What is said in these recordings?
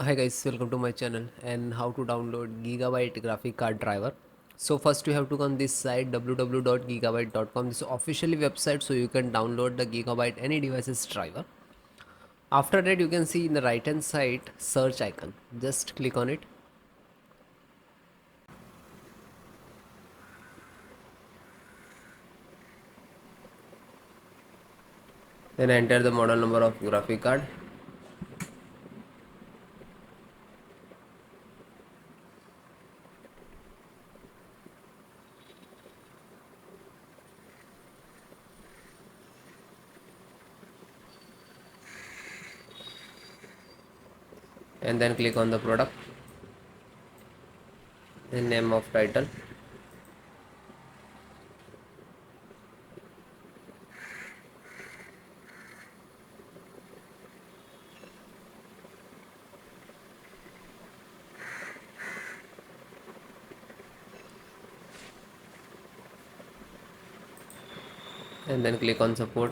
Hi guys, welcome to my channel and how to download Gigabyte graphic card driver. So first you have to go on this site www.gigabyte.com. This is officially website, so you can download the Gigabyte any devices driver. After that you can see in the right hand side search icon. Just click on it. Then enter the model number of graphic card. And then click on the product. Then name of title. And then click on support.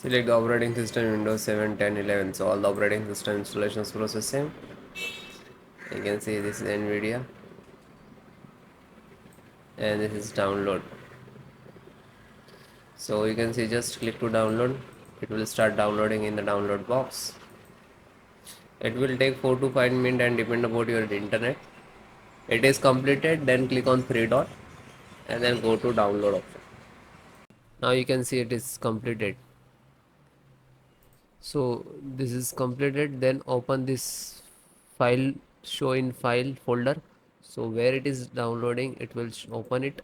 Select the operating system Windows 7, 10, 11. So all the operating system installations process same. You can see this is NVIDIA and this is download. So you can see just click to download. It will start downloading in the download box. It will take 4 to 5 minutes and depend about your internet. It is completed, then click on three dot and then go to download option. Now you can see it is completed. So this is completed, then open this file, show in file folder. So where it is downloading, it will open it.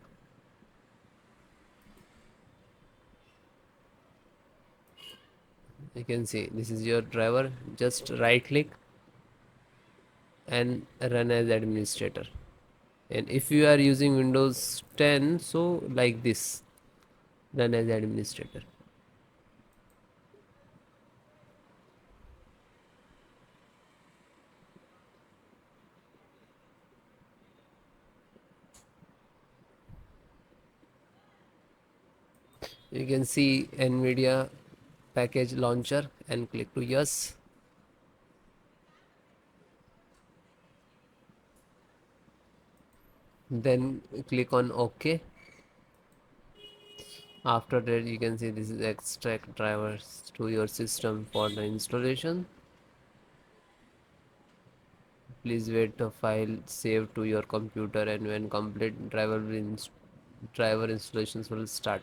You can see this is your driver. Just right click and run as administrator. And if you are using Windows 10, so like this, run as administrator. You can see NVIDIA package launcher and click to yes. Then click on OK. After that you can see this is extract drivers to your system for the installation. Please wait the file save to your computer, and when complete driver installations will start.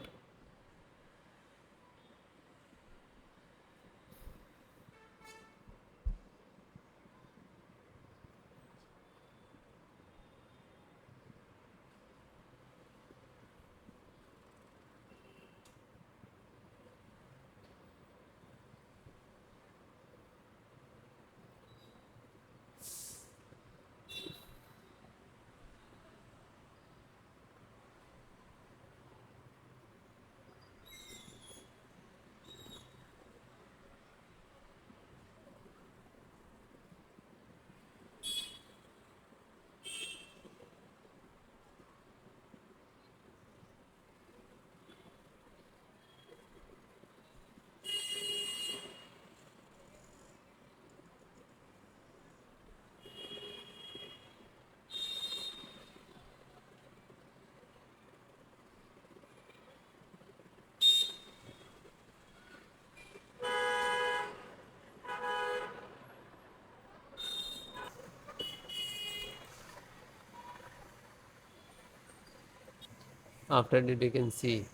After that you can see,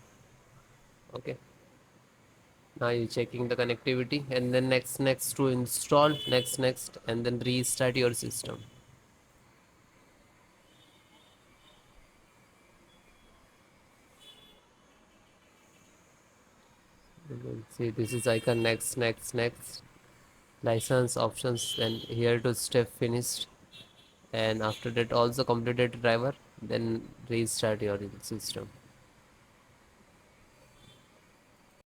okay, now you're checking the connectivity, and then next to install, next and then restart your system. You can see this is icon next license options, and here to step finished, and after that also completed driver, then restart your system.